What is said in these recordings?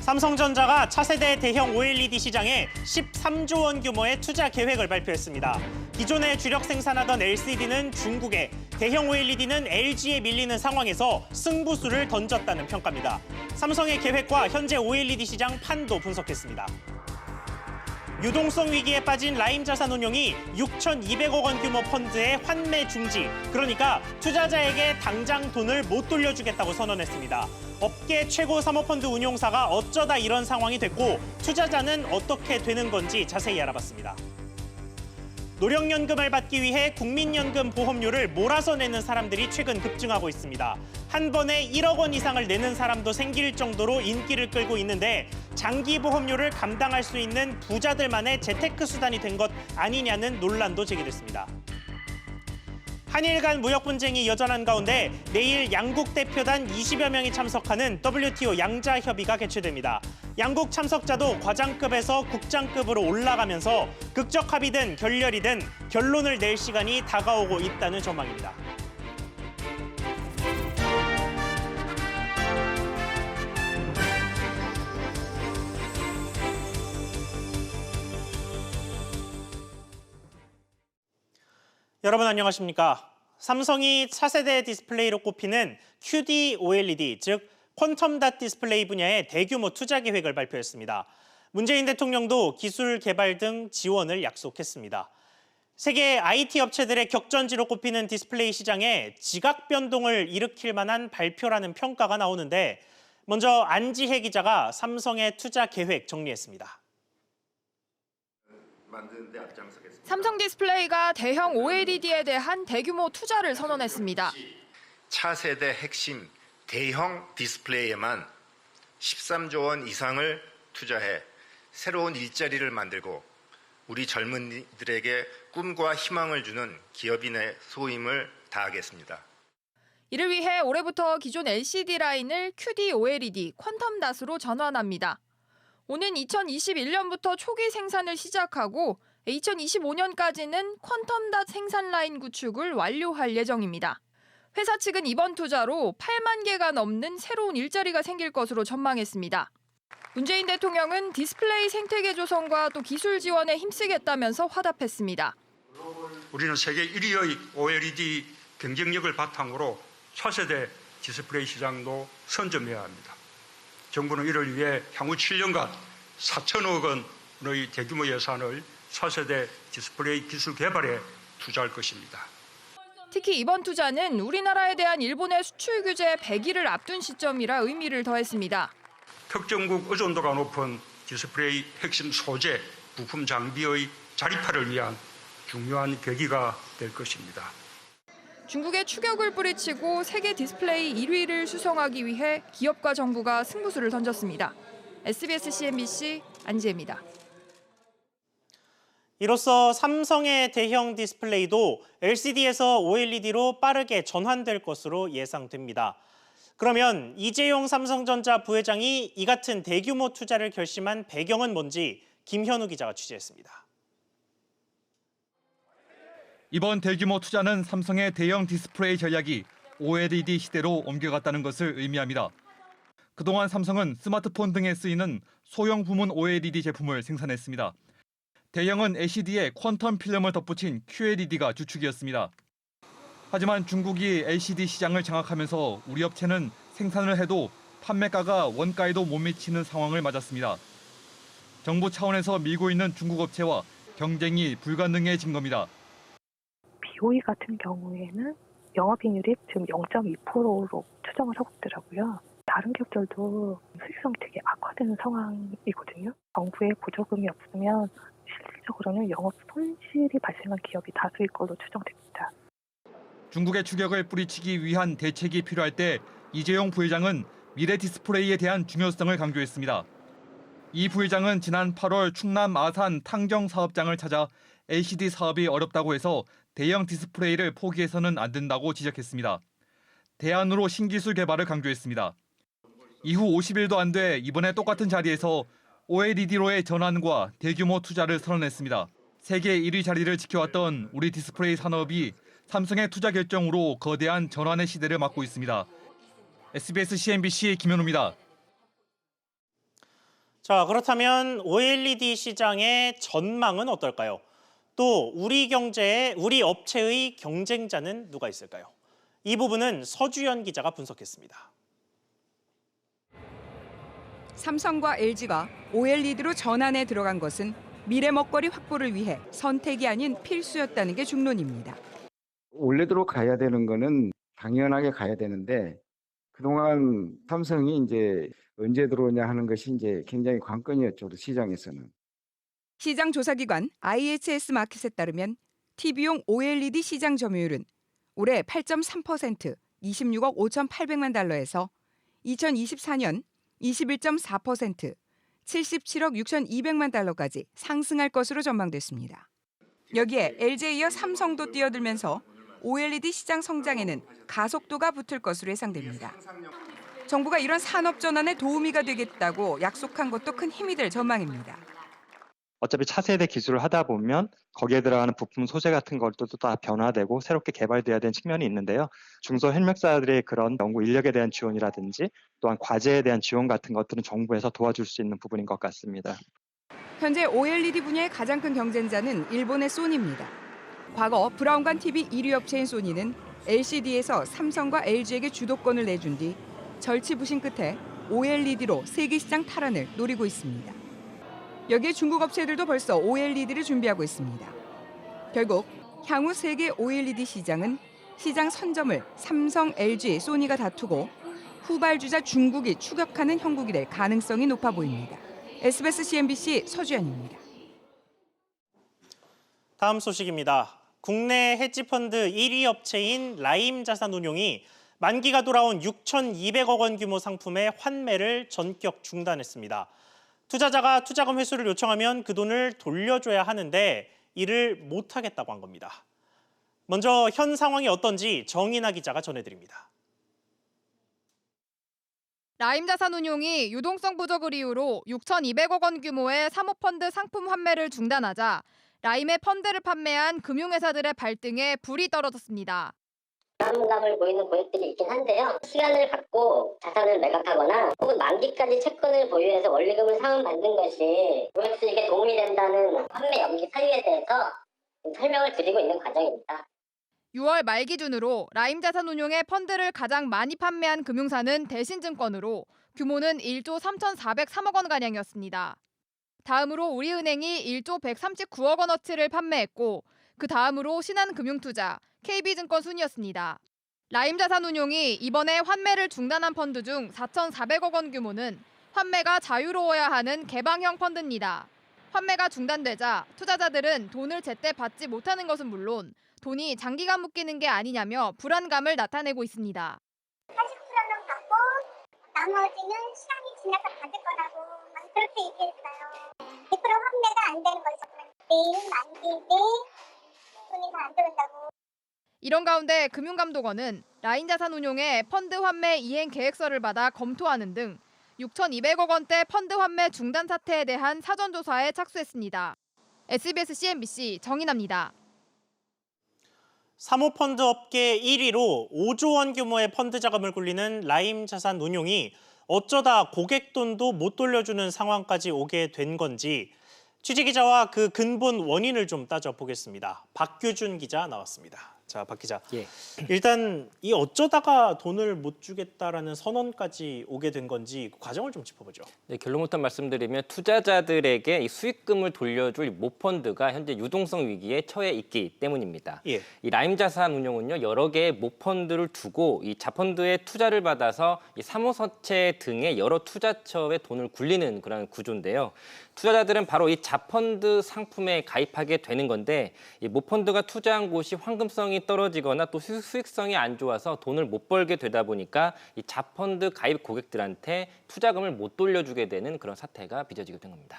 삼성전자가 차세대 대형 OLED 시장에 13조 원 규모의 투자 계획을 발표했습니다. 기존에 주력 생산하던 LCD는 중국에, 대형 OLED는 LG에 밀리는 상황에서 승부수를 던졌다는 평가입니다. 삼성의 계획과 현재 OLED 시장 판도 분석했습니다. 유동성 위기에 빠진 라임자산운용이 6,200억 원 규모 펀드의 환매 중지, 그러니까 투자자에게 당장 돈을 못 돌려주겠다고 선언했습니다. 업계 최고 사모펀드 운용사가 어쩌다 이런 상황이 됐고 투자자는 어떻게 되는 건지 자세히 알아봤습니다. 노령연금을 받기 위해 국민연금 보험료를 몰아서 내는 사람들이 최근 급증하고 있습니다. 한 번에 1억 원 이상을 내는 사람도 생길 정도로 인기를 끌고 있는데 장기 보험료를 감당할 수 있는 부자들만의 재테크 수단이 된 것 아니냐는 논란도 제기됐습니다. 한일 간 무역 분쟁이 여전한 가운데 내일 양국 대표단 20여 명이 참석하는 WTO 양자 협의가 개최됩니다. 양국 참석자도 과장급에서 국장급으로 올라가면서 극적 합의든 결렬이든 결론을 낼 시간이 다가오고 있다는 전망입니다. 여러분 안녕하십니까? 삼성이 차세대 디스플레이로 꼽히는 QD OLED, 즉 퀀텀 닷 디스플레이 분야의 대규모 투자 계획을 발표했습니다. 문재인 대통령도 기술 개발 등 지원을 약속했습니다. 세계 IT 업체들의 격전지로 꼽히는 디스플레이 시장에 지각 변동을 일으킬 만한 발표라는 평가가 나오는데 먼저 안지혜 기자가 삼성의 투자 계획 정리했습니다. 삼성 디스플레이가 대형 OLED에 대한 대규모 투자를 선언했습니다. 차세대 핵심 대형 디스플레이에만 13조 원 이상을 투자해 새로운 일자리를 만들고 우리 젊은이들에게 꿈과 희망을 주는 기업인의 소임을 다하겠습니다. 이를 위해 올해부터 기존 LCD 라인을 QD OLED, 퀀텀 닷으로 전환합니다. 오는 2021년부터 초기 생산을 시작하고 2025년까지는 퀀텀 닷 생산 라인 구축을 완료할 예정입니다. 회사 측은 이번 투자로 8만 개가 넘는 새로운 일자리가 생길 것으로 전망했습니다. 문재인 대통령은 디스플레이 생태계 조성과 또 기술 지원에 힘쓰겠다면서 화답했습니다. 우리는 세계 1위의 OLED 경쟁력을 바탕으로 차세대 디스플레이 시장도 선점해야 합니다. 정부는 이를 위해 향후 7년간 4천억 원의 대규모 예산을 차세대 디스플레이 기술 개발에 투자할 것입니다. 특히 이번 투자는 우리나라에 대한 일본의 수출 규제 100일을 앞둔 시점이라 의미를 더했습니다. 특정국 의존도가 높은 디스플레이 핵심 소재, 부품 장비의 자립화를 위한 중요한 계기가 될 것입니다. 중국의 추격을 뿌리치고 세계 디스플레이 1위를 수성하기 위해 기업과 정부가 승부수를 던졌습니다. SBS CNBC 안지혜입니다. 이로써 삼성의 대형 디스플레이도 LCD에서 OLED로 빠르게 전환될 것으로 예상됩니다. 그러면 이재용 삼성전자 부회장이 이 같은 대규모 투자를 결심한 배경은 뭔지 김현우 기자가 취재했습니다. 이번 대규모 투자는 삼성의 대형 디스플레이 전략이 OLED 시대로 옮겨갔다는 것을 의미합니다. 그동안 삼성은 스마트폰 등에 쓰이는 소형 부문 OLED 제품을 생산했습니다. 대형은 LCD에 퀀텀 필름을 덧붙인 QLED가 주축이었습니다. 하지만 중국이 LCD 시장을 장악하면서 우리 업체는 생산을 해도 판매가가 원가에도 못 미치는 상황을 맞았습니다. 정부 차원에서 밀고 있는 중국 업체와 경쟁이 불가능해진 겁니다. BOE 같은 경우에는 영업이익률이 지금 0.2%로 추정을 하고 있더라고요. 다른 기업들도 수익성이 되게 악화되는 상황이거든요. 정부의 보조금이 없으면 실질적으로는 영업 손실이 발생한 기업이 다수일 걸로 추정됩니다. 중국의 추격을 뿌리치기 위한 대책이 필요할 때 이재용 부회장은 미래 디스플레이에 대한 중요성을 강조했습니다. 이 부회장은 지난 8월 충남 아산 탕정 사업장을 찾아 LCD 사업이 어렵다고 해서 대형 디스플레이를 포기해서는 안 된다고 지적했습니다. 대안으로 신기술 개발을 강조했습니다. 이후 50일도 안 돼 이번에 똑같은 자리에서 OLED로의 전환과 대규모 투자를 선언했습니다. 세계 1위 자리를 지켜왔던 우리 디스플레이 산업이 삼성의 투자 결정으로 거대한 전환의 시대를 맞고 있습니다. SBS CNBC 김현우입니다. 자, 그렇다면 OLED 시장의 전망은 어떨까요? 또 우리 업체의 경쟁자는 누가 있을까요? 이 부분은 서주연 기자가 분석했습니다. 삼성과 LG가 OLED로 전환에 들어간 것은 미래 먹거리 확보를 위해 선택이 아닌 필수였다는 게 중론입니다. 원래대로 가야 되는 거는 당연하게 가야 되는데 그동안 삼성이 이제 언제 들어오냐 하는 것이 이제 굉장히 관건이었죠, 시장에서는. 시장 조사기관 IHS 마켓에 따르면 TV용 OLED 시장 점유율은 올해 8.3%, 26억 5,800만 달러에서 2024년 21.4%, 77억 6,200만 달러까지 상승할 것으로 전망됐습니다. 여기에 LG에 이어 삼성도 뛰어들면서 OLED 시장 성장에는 가속도가 붙을 것으로 예상됩니다. 정부가 이런 산업 전환에 도우미가 되겠다고 약속한 것도 큰 힘이 될 전망입니다. 어차피 차세대 기술을 하다 보면 거기에 들어가는 부품 소재 같은 것도 다 변화되고 새롭게 개발돼야 되는 측면이 있는데요. 중소협력사들의 그런 연구 인력에 대한 지원이라든지 또한 과제에 대한 지원 같은 것들은 정부에서 도와줄 수 있는 부분인 것 같습니다. 현재 OLED 분야의 가장 큰 경쟁자는 일본의 소니입니다. 과거 브라운관 TV 1위 업체인 소니는 LCD에서 삼성과 LG에게 주도권을 내준 뒤 절치부심 끝에 OLED로 세계 시장 탈환을 노리고 있습니다. 여기에 중국 업체들도 벌써 OLED를 준비하고 있습니다. 결국 향후 세계 OLED 시장은 시장 선점을 삼성, LG, 소니가 다투고 후발주자 중국이 추격하는 형국이 될 가능성이 높아 보입니다. SBS CNBC 서주연입니다. 다음 소식입니다. 국내 헤지펀드 1위 업체인 라임자산운용이 만기가 돌아온 6,200억 원 규모 상품의 환매를 전격 중단했습니다. 투자자가 투자금 회수를 요청하면 그 돈을 돌려줘야 하는데 이를 못하겠다고 한 겁니다. 먼저 현 상황이 어떤지 정인아 기자가 전해드립니다. 라임자산운용이 유동성 부족을 이유로 6,200억 원 규모의 사모펀드 상품 환매를 중단하자 라임의 펀드를 판매한 금융회사들의 발등에 불이 떨어졌습니다. 부담감을 보이는 고객들이 있긴 한데요. 시간을 갖고 자산을 매각하거나 혹은 만기까지 채권을 보유해서 원리금을 상환받는 것이 고객 수익에 도움이 된다는 환매 연기 사유에 대해서 설명을 드리고 있는 과정입니다. 6월 말 기준으로 라임자산운용의 펀드를 가장 많이 판매한 금융사는 대신증권으로 규모는 1조 3,403억 원가량이었습니다. 다음으로 우리은행이 1조 139억 원어치를 판매했고 그 다음으로 신한금융투자, KB증권 순이었습니다. 라임자산운용이 이번에 환매를 중단한 펀드 중 4,400억 원 규모는 환매가 자유로워야 하는 개방형 펀드입니다. 환매가 중단되자 투자자들은 돈을 제때 받지 못하는 것은 물론 돈이 장기간 묶이는 게 아니냐며 불안감을 나타내고 있습니다. 80%는 받고 나머지는 시간이 지나서 받을 거라고 그렇게 얘기했어요. 100% 환매가 안 되는 거죠. 내일 만기 내 돈이 다 안 들어온다고. 이런 가운데 금융감독원은 라임자산운용의 펀드 환매 이행 계획서를 받아 검토하는 등 6,200억 원대 펀드 환매 중단 사태에 대한 사전조사에 착수했습니다. SBS CNBC 정인아입니다. 사모펀드 업계 1위로 5조 원 규모의 펀드 자금을 굴리는 라임자산운용이 어쩌다 고객 돈도 못 돌려주는 상황까지 오게 된 건지 취재기자와 그 근본 원인을 좀 따져보겠습니다. 박규준 기자 나왔습니다. 자, 박 기자. 예. 일단 이 어쩌다가 돈을 못 주겠다라는 선언까지 오게 된 건지 그 과정을 좀 짚어보죠. 네, 결론부터 말씀드리면 투자자들에게 이 수익금을 돌려줄 모펀드가 현재 유동성 위기에 처해 있기 때문입니다. 예. 이 라임자산운용은요 여러 개의 모펀드를 두고 이 자펀드에 투자를 받아서 이 사모서체 등의 여러 투자처에 돈을 굴리는 그런 구조인데요. 투자자들은 바로 이 자펀드 상품에 가입하게 되는 건데 이 모펀드가 투자한 곳이 황금성이 떨어지거나 또 수익성이 안 좋아서 돈을 못 벌게 되다 보니까 이 자펀드 가입 고객들한테 투자금을 못 돌려주게 되는 그런 사태가 빚어지게 된 겁니다.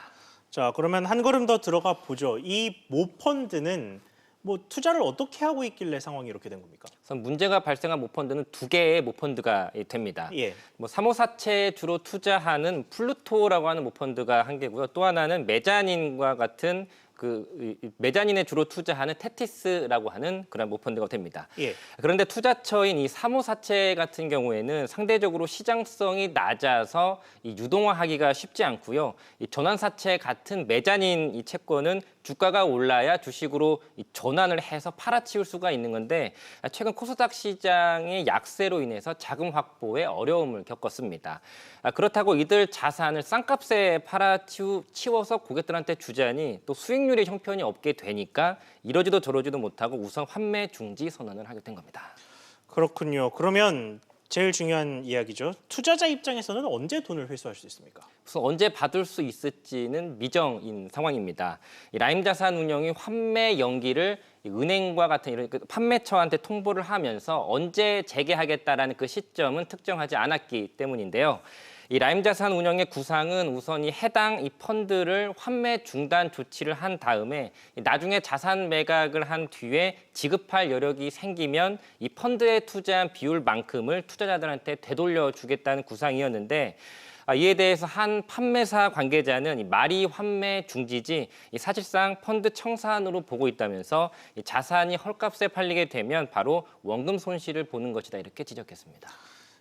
자, 그러면 한 걸음 더 들어가 보죠. 이 모펀드는 뭐 투자를 어떻게 하고 있길래 상황이 이렇게 된 겁니까? 우선 문제가 발생한 모펀드는 두 개의 모펀드가 됩니다. 예. 뭐 사모사채에 주로 투자하는 플루토라고 하는 모펀드가 한 개고요. 또 하나는 메자닌과 같은 메자닌에 주로 투자하는 테티스라고 하는 그런 모펀드가 됩니다. 예. 그런데 투자처인 이 사모사채 같은 경우에는 상대적으로 시장성이 낮아서 이 유동화하기가 쉽지 않고요. 이 전환사채 같은 메자닌 이 채권은 주가가 올라야 주식으로 이 전환을 해서 팔아치울 수가 있는 건데 최근 코스닥 시장의 약세로 인해서 자금 확보에 어려움을 겪었습니다. 그렇다고 이들 자산을 싼값에 팔아치워서 고객들한테 주자니 또 수익률의 형편이 없게 되니까 이러지도 저러지도 못하고 우선 환매 중지 선언을 하게 된 겁니다. 그렇군요. 그러면 제일 중요한 이야기죠. 투자자 입장에서는 언제 돈을 회수할 수 있습니까? 우선 언제 받을 수 있을지는 미정인 상황입니다. 이 라임자산운용이 환매 연기를 은행과 같은 이런 판매처한테 통보를 하면서 언제 재개하겠다라는 그 시점은 특정하지 않았기 때문인데요. 이 라임자산운용의 구상은 우선 이 해당 이 펀드를 환매 중단 조치를 한 다음에 나중에 자산 매각을 한 뒤에 지급할 여력이 생기면 이 펀드에 투자한 비율만큼을 투자자들한테 되돌려 주겠다는 구상이었는데 이에 대해서 한 판매사 관계자는 이 말이 환매 중지지 사실상 펀드 청산으로 보고 있다면서 이 자산이 헐값에 팔리게 되면 바로 원금 손실을 보는 것이다 이렇게 지적했습니다.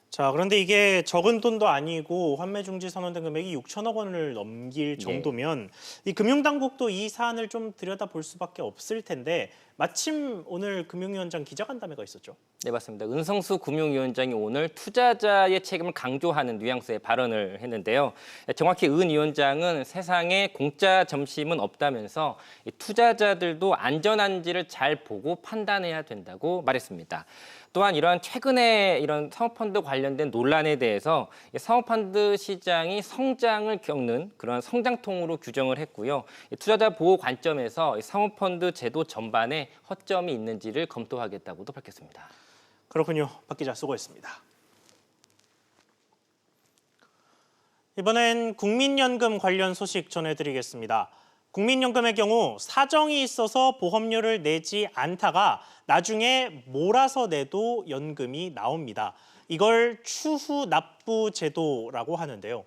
자, 그런데 이게 적은 돈도 아니고 환매 중지 선언된 금액이 6천억 원을 넘길 정도면 이 금융당국도 이 사안을 좀 들여다볼 수밖에 없을 텐데 마침 오늘 금융위원장 기자간담회가 있었죠. 네, 맞습니다. 은성수 금융위원장이 오늘 투자자의 책임을 강조하는 뉘앙스의 발언을 했는데요. 정확히 은 위원장은 세상에 공짜 점심은 없다면서 투자자들도 안전한지를 잘 보고 판단해야 된다고 말했습니다. 또한 이러한 최근에 이런 사모펀드 관련된 논란에 대해서 사모펀드 시장이 성장을 겪는 그런 성장통으로 규정을 했고요. 투자자 보호 관점에서 사모펀드 제도 전반에 허점이 있는지를 검토하겠다고도 밝혔습니다. 그렇군요. 박 기자 수고했습니다. 이번엔 국민연금 관련 소식 전해드리겠습니다. 국민연금의 경우 사정이 있어서 보험료를 내지 않다가 나중에 몰아서 내도 연금이 나옵니다. 이걸 추후 납부 제도라고 하는데요.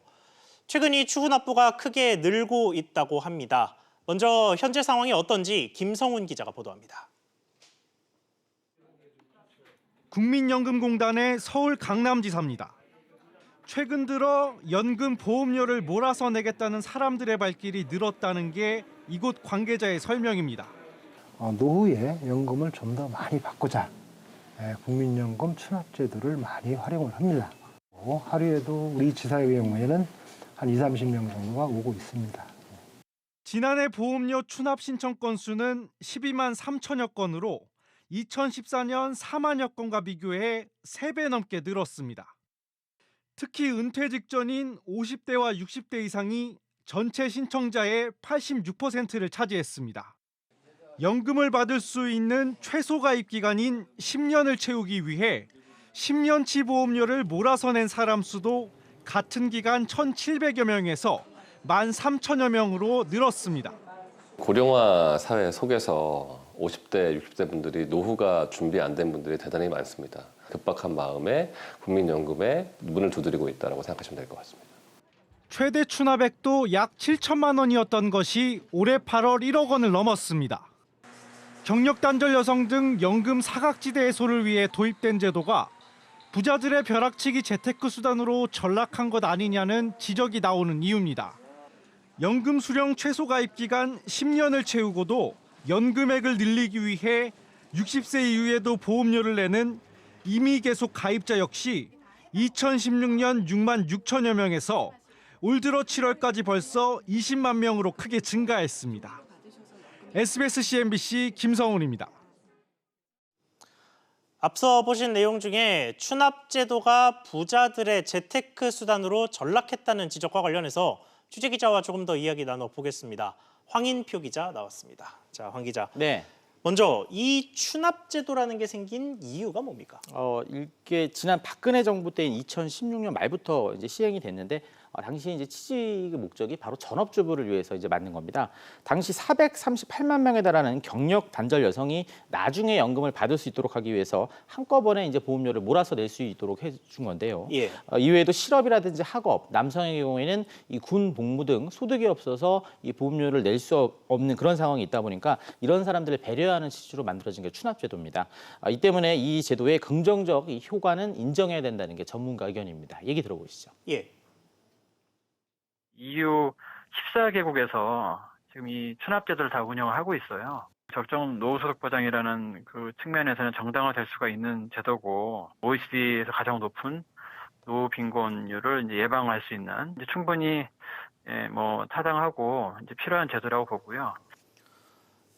최근 이 추후 납부가 크게 늘고 있다고 합니다. 먼저 현재 상황이 어떤지 김성훈 기자가 보도합니다. 국민연금공단의 서울 강남지사입니다. 최근 들어 연금 보험료를 몰아서 내겠다는 사람들의 발길이 늘었다는 게 이곳 관계자의 설명입니다. 노후에 연금을 좀 더 많이 받고자 국민연금 추납제도를 많이 활용을 합니다. 하루에도 우리 지사의 경우에는 한 20-30명 정도가 오고 있습니다. 지난해 보험료 추납 신청 건수는 12만 3천여 건으로 2014년 4만여 건과 비교해 3배 넘게 늘었습니다. 특히 은퇴 직전인 50대와 60대 이상이 전체 신청자의 86%를 차지했습니다. 연금을 받을 수 있는 최소 가입 기간인 10년을 채우기 위해 10년치 보험료를 몰아서 낸 사람 수도 같은 기간 1,700여 명에서 13,000여 명으로 늘었습니다. 고령화 사회 속에서 50대, 60대 분들이 노후가 준비 안 된 분들이 대단히 많습니다. 급박한 마음에 국민연금에 문을 두드리고 있다고 생각하시면 될 것 같습니다. 최대 추납액도 약 7천만 원이었던 것이 올해 8월 1억 원을 넘었습니다. 경력 단절 여성 등 연금 사각지대 해소를 위해 도입된 제도가 부자들의 벼락치기 재테크 수단으로 전락한 것 아니냐는 지적이 나오는 이유입니다. 연금 수령 최소 가입 기간 10년을 채우고도 연금액을 늘리기 위해 60세 이후에도 보험료를 내는 이미 계속 가입자 역시 2016년 6만 6천여 명에서 올 들어 7월까지 벌써 20만 명으로 크게 증가했습니다. SBS CNBC 김성훈입니다. 앞서 보신 내용 중에 추납 제도가 부자들의 재테크 수단으로 전락했다는 지적과 관련해서 취재 기자와 조금 더 이야기 나눠보겠습니다. 황인표 기자 나왔습니다. 자, 황 기자. 네. 먼저 이 추납 제도라는 게 생긴 이유가 뭡니까? 이게 지난 박근혜 정부 때인 2016년 말부터 이제 시행이 됐는데 당시 이제 취직의 목적이 바로 전업주부를 위해서 이제 만든 겁니다. 당시 438만 명에 달하는 경력 단절 여성이 나중에 연금을 받을 수 있도록 하기 위해서 한꺼번에 이제 보험료를 몰아서 낼 수 있도록 해준 건데요. 예. 이외에도 실업이라든지 학업, 남성의 경우에는 이 군 복무 등 소득이 없어서 이 보험료를 낼 수 없는 그런 상황이 있다 보니까 이런 사람들을 배려하는 취지로 만들어진 게 추납제도입니다. 이 때문에 이 제도의 긍정적 이 효과는 인정해야 된다는 게 전문가 의견입니다. 얘기 들어보시죠. 예. EU 14개국에서 지금 이 추납제도를 다 운영을 하고 있어요. 적정 노후소득 보장이라는 그 측면에서는 정당화될 수가 있는 제도고 OECD에서 가장 높은 노후 빈곤율을 이제 예방할 수 있는 이제 충분히 타당하고 이제 필요한 제도라고 보고요.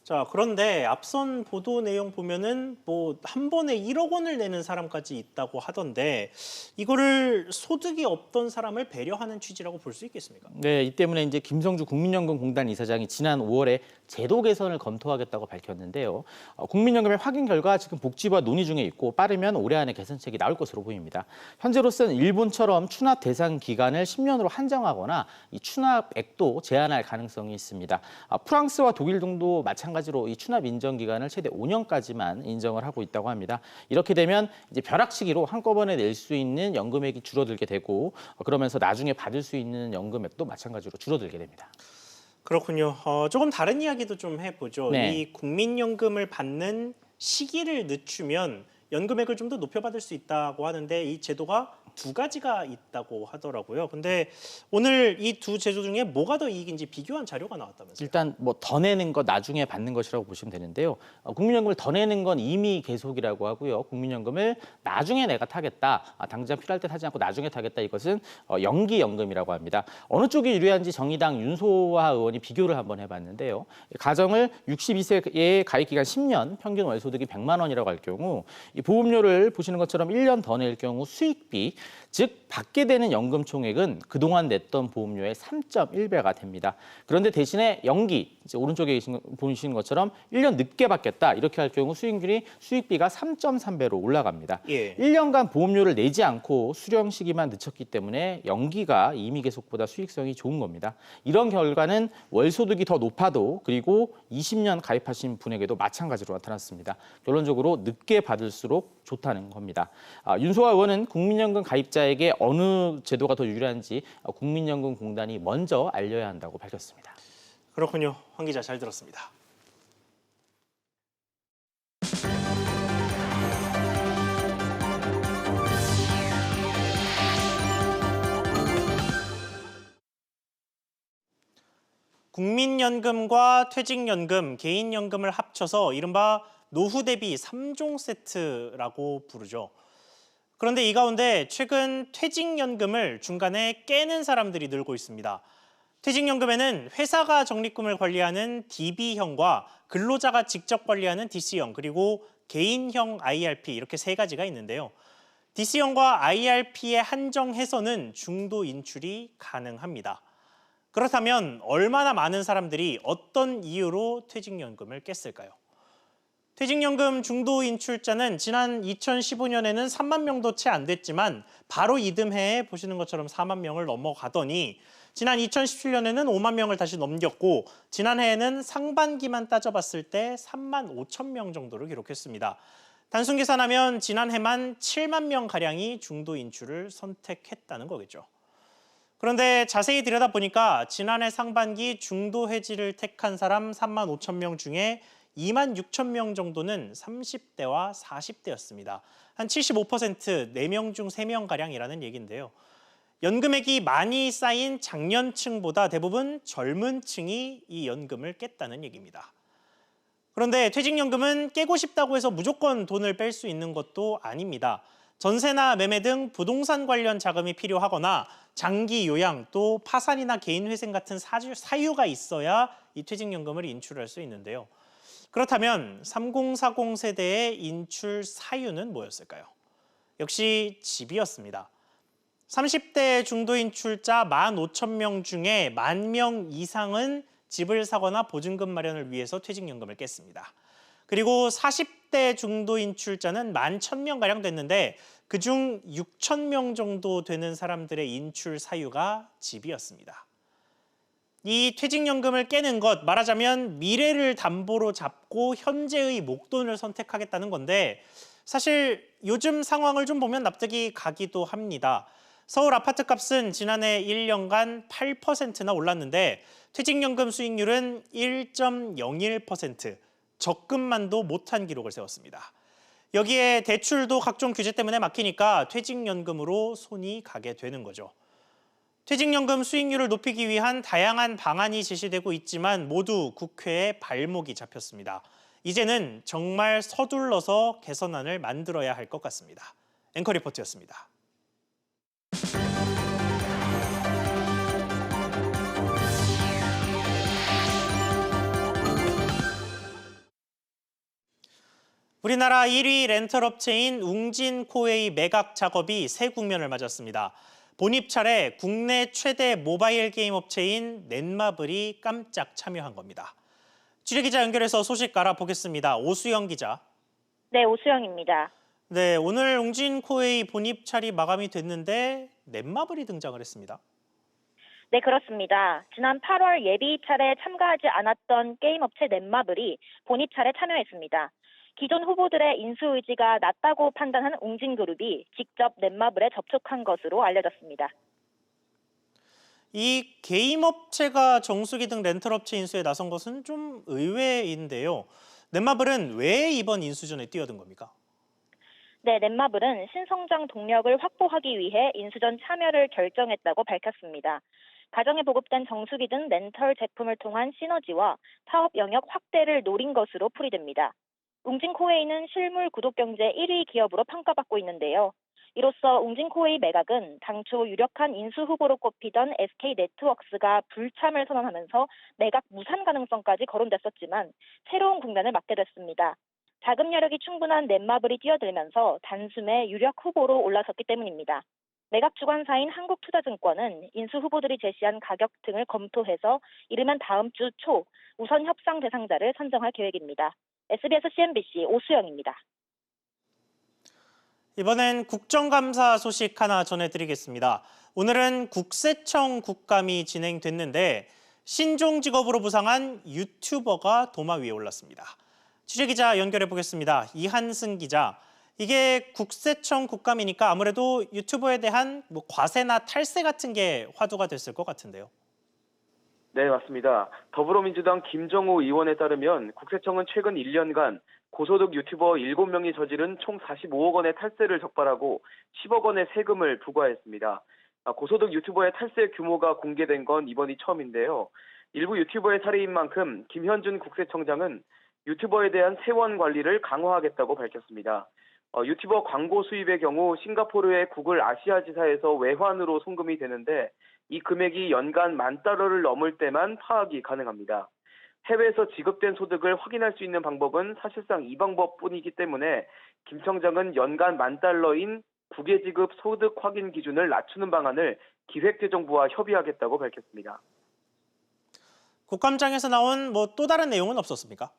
자, 그런데 앞선 보도 내용 보면은 뭐 한 번에 1억 원을 내는 사람까지 있다고 하던데 이거를 소득이 없던 사람을 배려하는 취지라고 볼 수 있겠습니까? 네, 이 때문에 이제 김성주 국민연금공단 이사장이 지난 5월에 제도 개선을 검토하겠다고 밝혔는데요. 국민연금의 확인 결과 지금 복지부와 논의 중에 있고 빠르면 올해 안에 개선책이 나올 것으로 보입니다. 현재로서는 일본처럼 추납 대상 기간을 10년으로 한정하거나 이 추납액도 제한할 가능성이 있습니다. 프랑스와 독일 등도 마찬가지로 이 추납 인정 기간을 최대 5년까지만 인정을 하고 있다고 합니다. 이렇게 되면 이제 벼락치기로 한꺼번에 낼 수 있는 연금액이 줄어들게 되고 그러면서 나중에 받을 수 있는 연금액도 마찬가지로 줄어들게 됩니다. 그렇군요. 조금 다른 이야기도 좀 해보죠. 네. 이 국민연금을 받는 시기를 늦추면 연금액을 좀 더 높여받을 수 있다고 하는데 이 제도가 두 가지가 있다고 하더라고요. 근데 오늘 이 두 제도 중에 뭐가 더 이익인지 비교한 자료가 나왔다면서요? 일단 뭐 더 내는 것 나중에 받는 것이라고 보시면 되는데요. 국민연금을 더 내는 건 이미 계속이라고 하고요. 국민연금을 나중에 내가 타겠다, 당장 필요할 때 타지 않고 나중에 타겠다 이것은 연기연금이라고 합니다. 어느 쪽이 유리한지 정의당 윤소아 의원이 비교를 한번 해봤는데요. 가정을 62세에 가입기간 10년, 평균 월소득이 100만 원이라고 할 경우 이 보험료를 보시는 것처럼 1년 더 낼 경우 수익비, 즉 받게 되는 연금 총액은 그동안 냈던 보험료의 3.1배가 됩니다. 그런데 대신에 연기, 이제 오른쪽에 보시는 것처럼 1년 늦게 받겠다 이렇게 할 경우 수익비가 3.3배로 올라갑니다. 예. 1년간 보험료를 내지 않고 수령 시기만 늦췄기 때문에 연기가 임의 계속보다 수익성이 좋은 겁니다. 이런 결과는 월소득이 더 높아도 그리고 20년 가입하신 분에게도 마찬가지로 나타났습니다. 결론적으로 늦게 받을수록 좋다는 겁니다. 윤소아 의원은 국민연금 가입자에게 어느 제도가 더 유리한지 국민연금공단이 먼저 알려야 한다고 밝혔습니다. 그렇군요. 황 기자 잘 들었습니다. 국민연금과 퇴직연금, 개인연금을 합쳐서 이른바 노후 대비 3종 세트라고 부르죠. 그런데 이 가운데 최근 퇴직연금을 중간에 깨는 사람들이 늘고 있습니다. 퇴직연금에는 회사가 적립금을 관리하는 DB형과 근로자가 직접 관리하는 DC형, 그리고 개인형 IRP 이렇게 세 가지가 있는데요. DC형과 IRP에 한정해서는 중도 인출이 가능합니다. 그렇다면 얼마나 많은 사람들이 어떤 이유로 퇴직연금을 깼을까요? 퇴직연금 중도 인출자는 지난 2015년에는 3만 명도 채 안 됐지만 바로 이듬해에 보시는 것처럼 4만 명을 넘어가더니 지난 2017년에는 5만 명을 다시 넘겼고 지난해에는 상반기만 따져봤을 때 3만 5천 명 정도를 기록했습니다. 단순 계산하면 지난해만 7만 명가량이 중도 인출을 선택했다는 거겠죠. 그런데 자세히 들여다보니까 지난해 상반기 중도 해지를 택한 사람 3만 5천 명 중에 2만 6천 명 정도는 30대와 40대였습니다. 한 75%, 4명 중 3명가량이라는 얘기인데요. 연금액이 많이 쌓인 장년층보다 대부분 젊은 층이 이 연금을 깼다는 얘기입니다. 그런데 퇴직연금은 깨고 싶다고 해서 무조건 돈을 뺄 수 있는 것도 아닙니다. 전세나 매매 등 부동산 관련 자금이 필요하거나 장기 요양 또 파산이나 개인회생 같은 사유가 있어야 이 퇴직연금을 인출할 수 있는데요. 그렇다면 3040 세대의 인출 사유는 뭐였을까요? 역시 집이었습니다. 30대 중도 인출자 15,000명 중에 10,000명 이상은 집을 사거나 보증금 마련을 위해서 퇴직연금을 깼습니다. 그리고 40대 중도 인출자는 11,000명가량 됐는데 그중 6,000명 정도 되는 사람들의 인출 사유가 집이었습니다. 이 퇴직연금을 깨는 것, 말하자면 미래를 담보로 잡고 현재의 목돈을 선택하겠다는 건데 사실 요즘 상황을 좀 보면 납득이 가기도 합니다. 서울 아파트값은 지난해 1년간 8%나 올랐는데 퇴직연금 수익률은 1.01%, 적금만도 못한 기록을 세웠습니다. 여기에 대출도 각종 규제 때문에 막히니까 퇴직연금으로 손이 가게 되는 거죠. 퇴직연금 수익률을 높이기 위한 다양한 방안이 제시되고 있지만 모두 국회에 발목이 잡혔습니다. 이제는 정말 서둘러서 개선안을 만들어야 할 것 같습니다. 앵커 리포트였습니다. 우리나라 1위 렌털 업체인 웅진코웨이 매각 작업이 새 국면을 맞았습니다. 본입 차례 국내 최대 모바일 게임 업체인 넷마블이 깜짝 참여한 겁니다. 취재기자 연결해서 소식 알아보겠습니다. 오수영 기자. 네, 오수영입니다. 네, 오늘 웅진코웨이 본입 차례 마감이 됐는데 넷마블이 등장을 했습니다. 네, 그렇습니다. 지난 8월 예비 입찰에 참가하지 않았던 게임 업체 넷마블이 본입찰에 참여했습니다. 기존 후보들의 인수 의지가 낮다고 판단한 웅진그룹이 직접 넷마블에 접촉한 것으로 알려졌습니다. 이 게임 업체가 정수기 등 렌털 업체 인수에 나선 것은 좀 의외인데요. 넷마블은 왜 이번 인수전에 뛰어든 겁니까? 네, 넷마블은 신성장 동력을 확보하기 위해 인수전 참여를 결정했다고 밝혔습니다. 가정에 보급된 정수기 등 렌털 제품을 통한 시너지와 사업 영역 확대를 노린 것으로 풀이됩니다. 웅진코웨이는 실물 구독 경제 1위 기업으로 평가받고 있는데요. 이로써 웅진코웨이 매각은 당초 유력한 인수 후보로 꼽히던 SK네트워크스가 불참을 선언하면서 매각 무산 가능성까지 거론됐었지만 새로운 국면을 맞게 됐습니다. 자금 여력이 충분한 넷마블이 뛰어들면서 단숨에 유력 후보로 올라섰기 때문입니다. 매각 주관사인 한국투자증권은 인수 후보들이 제시한 가격 등을 검토해서 이르면 다음 주 초 우선 협상 대상자를 선정할 계획입니다. SBS CNBC 오수영입니다. 이번엔 국정감사 소식 하나 전해드리겠습니다. 오늘은 국세청 국감이 진행됐는데 신종 직업으로 부상한 유튜버가 도마 위에 올랐습니다. 취재기자 연결해 보겠습니다. 이한승 기자. 이게 국세청 국감이니까 아무래도 유튜버에 대한 과세나 탈세 같은 게 화두가 됐을 것 같은데요. 네, 맞습니다. 더불어민주당 김정우 의원에 따르면 국세청은 최근 1년간 고소득 유튜버 7명이 저지른 총 45억 원의 탈세를 적발하고 10억 원의 세금을 부과했습니다. 고소득 유튜버의 탈세 규모가 공개된 건 이번이 처음인데요. 일부 유튜버의 사례인 만큼 김현준 국세청장은 유튜버에 대한 세원 관리를 강화하겠다고 밝혔습니다. 유튜버 광고 수입의 경우 싱가포르의 구글 아시아 지사에서 외환으로 송금이 되는데 이 금액이 연간 $10,000를 넘을 때만 파악이 가능합니다. 해외에서 지급된 소득을 확인할 수 있는 방법은 사실상 이 방법뿐이기 때문에 김 청장은 연간 $10,000인 국외지급 소득 확인 기준을 낮추는 방안을 기획재정부와 협의하겠다고 밝혔습니다. 국감장에서 나온 또 다른 내용은 없었습니까?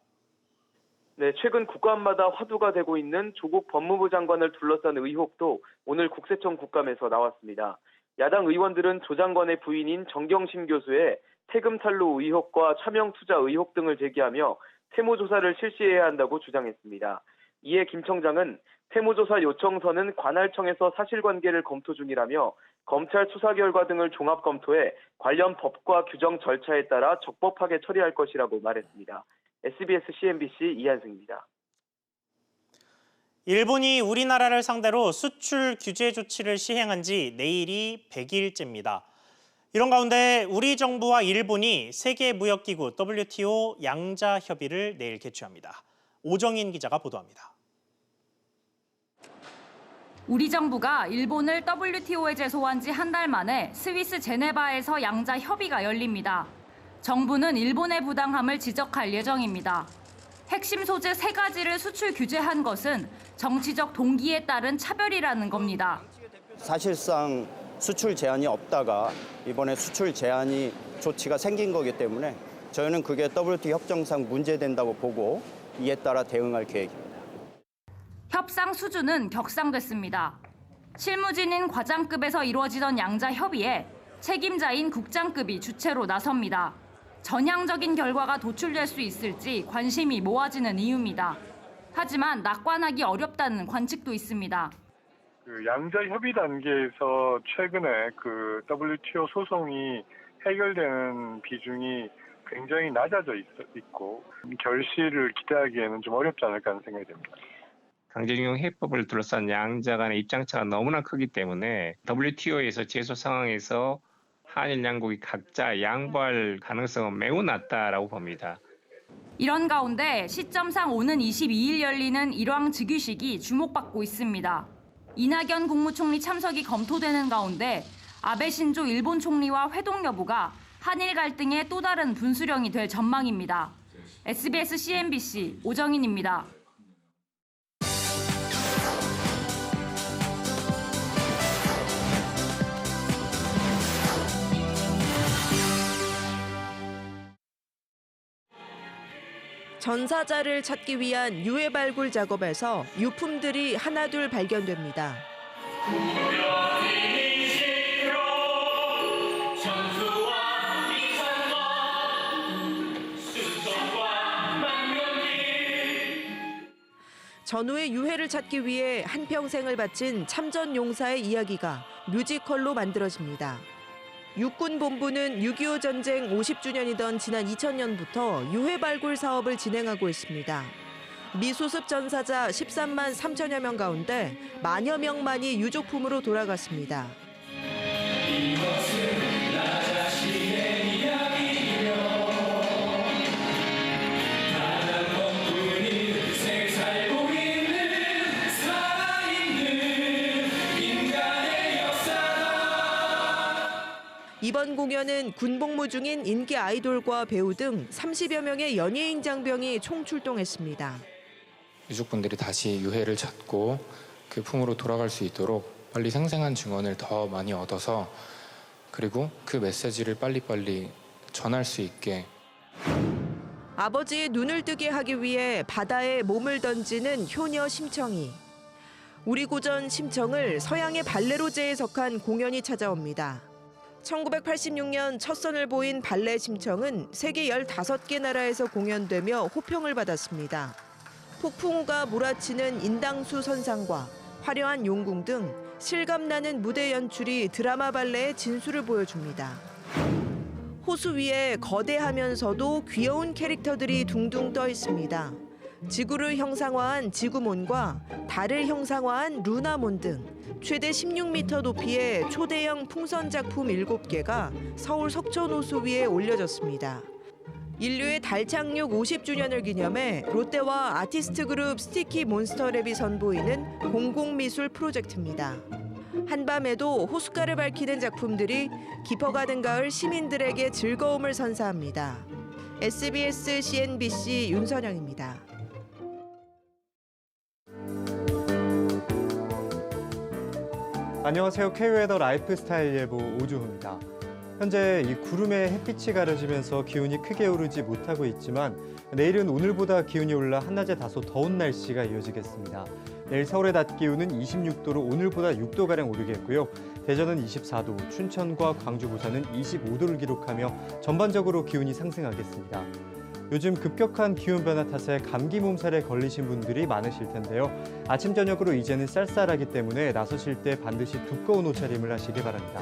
네, 최근 국감마다 화두가 되고 있는 조국 법무부 장관을 둘러싼 의혹도 오늘 국세청 국감에서 나왔습니다. 야당 의원들은 조 장관의 부인인 정경심 교수의 세금 탈루 의혹과 차명 투자 의혹 등을 제기하며 세무조사를 실시해야 한다고 주장했습니다. 이에 김 청장은 세무조사 요청서는 관할청에서 사실관계를 검토 중이라며 검찰 수사 결과 등을 종합 검토해 관련 법과 규정 절차에 따라 적법하게 처리할 것이라고 말했습니다. SBS CNBC 이한승입니다. 일본이 우리나라를 상대로 수출 규제 조치를 시행한 지 내일이 100일째입니다. 이런 가운데 우리 정부와 일본이 세계무역기구 WTO 양자 협의를 내일 개최합니다. 오정인 기자가 보도합니다. 우리 정부가 일본을 WTO에 제소한 지 한 달 만에 스위스 제네바에서 양자 협의가 열립니다. 정부는 일본의 부당함을 지적할 예정입니다. 핵심 소재 3가지를 수출 규제한 것은 정치적 동기에 따른 차별이라는 겁니다. 사실상 수출 제한이 없다가 이번에 수출 제한이 조치가 생긴 거기 때문에 저희는 그게 WTO 협정상 문제된다고 보고 이에 따라 대응할 계획입니다. 협상 수준은 격상됐습니다. 실무진인 과장급에서 이루어지던 양자 협의에 책임자인 국장급이 주체로 나섭니다. 전향적인 결과가 도출될 수 있을지 관심이 모아지는 이유입니다. 하지만 낙관하기 어렵다는 관측도 있습니다. 양자 협의 단계에서 최근에 WTO 소송이 해결되는 비중이 굉장히 낮아져 있고 결실을 기대하기에는 좀 어렵지 않을까 하는 생각이 듭니다. 강제징용 해법을 둘러싼 양자 간의 입장차가 너무나 크기 때문에 WTO에서 제소 상황에서 한일 양국이 각자 양보할 가능성은 매우 낮다라고 봅니다. 이런 가운데 시점상 오는 22일 열리는 일왕 즉위식이 주목받고 있습니다. 이낙연 국무총리 참석이 검토되는 가운데 아베 신조 일본 총리와 회동 여부가 한일 갈등의 또 다른 분수령이 될 전망입니다. SBS CNBC 오정인입니다. 전사자를 찾기 위한 유해 발굴 작업에서 유품들이 하나둘 발견됩니다. 전우의 유해를 찾기 위해 한평생을 바친 참전 용사의 이야기가 뮤지컬로 만들어집니다. 육군본부는 6.25 전쟁 50주년이던 지난 2000년부터 유해 발굴 사업을 진행하고 있습니다. 미수습 전사자 13만 3천여 명 가운데 만여 명만이 유족품으로 돌아갔습니다. 이번 공연은 군복무 중인 인기 아이돌과 배우 등 30여 명의 연예인 장병이 총출동했습니다. 유족분들이 다시 유해를 찾고 그 품으로 돌아갈 수 있도록 빨리 생생한 증언을 더 많이 얻어서 그리고 그 메시지를 빨리빨리 전할 수 있게. 아버지의 눈을 뜨게 하기 위해 바다에 몸을 던지는 효녀 심청이. 우리 고전 심청을 서양의 발레로 재해석한 공연이 찾아옵니다. 1986년 첫 선을 보인 발레 심청은 세계 15개 나라에서 공연되며 호평을 받았습니다. 폭풍우가 몰아치는 인당수 선상과 화려한 용궁 등 실감나는 무대 연출이 드라마 발레의 진수를 보여줍니다. 호수 위에 거대하면서도 귀여운 캐릭터들이 둥둥 떠 있습니다. 지구를 형상화한 지구몬과 달을 형상화한 루나몬 등 최대 16m 높이의 초대형 풍선 작품 7개가 서울 석촌호수 위에 올려졌습니다. 인류의 달 착륙 50주년을 기념해 롯데와 아티스트 그룹 스티키 몬스터랩이 선보이는 공공미술 프로젝트입니다. 한밤에도 호숫가를 밝히는 작품들이 깊어가는 가을 시민들에게 즐거움을 선사합니다. SBS CNBC 윤선영입니다. 안녕하세요. K웨더 라이프스타일 예보 오주호입니다. 현재 이 구름에 햇빛이 가려지면서 기온이 크게 오르지 못하고 있지만 내일은 오늘보다 기온이 올라 한낮에 다소 더운 날씨가 이어지겠습니다. 내일 서울의 낮 기온은 26도로 오늘보다 6도가량 오르겠고요. 대전은 24도, 춘천과 광주, 부산은 25도를 기록하며 전반적으로 기온이 상승하겠습니다. 요즘 급격한 기온 변화 탓에 감기 몸살에 걸리신 분들이 많으실 텐데요. 아침, 저녁으로 이제는 쌀쌀하기 때문에 나서실 때 반드시 두꺼운 옷차림을 하시기 바랍니다.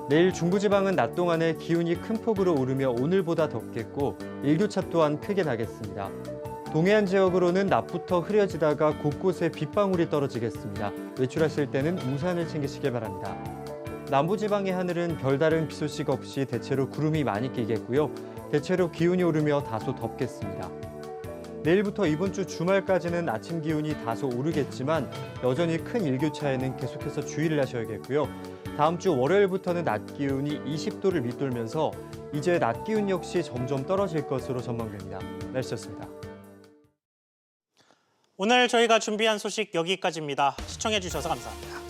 내일 중부지방은 낮 동안에 기온이 큰 폭으로 오르며 오늘보다 덥겠고 일교차 또한 크게 나겠습니다. 동해안 지역으로는 낮부터 흐려지다가 곳곳에 빗방울이 떨어지겠습니다. 외출하실 때는 우산을 챙기시기 바랍니다. 남부지방의 하늘은 별다른 비 소식 없이 대체로 구름이 많이 끼겠고요. 대체로 기온이 오르며 다소 덥겠습니다. 내일부터 이번 주 주말까지는 아침 기온이 다소 오르겠지만 여전히 큰 일교차에는 계속해서 주의를 하셔야겠고요. 다음 주 월요일부터는 낮 기온이 20도를 밑돌면서 이제 낮 기온 역시 점점 떨어질 것으로 전망됩니다. 날씨였습니다. 오늘 저희가 준비한 소식 여기까지입니다. 시청해주셔서 감사합니다.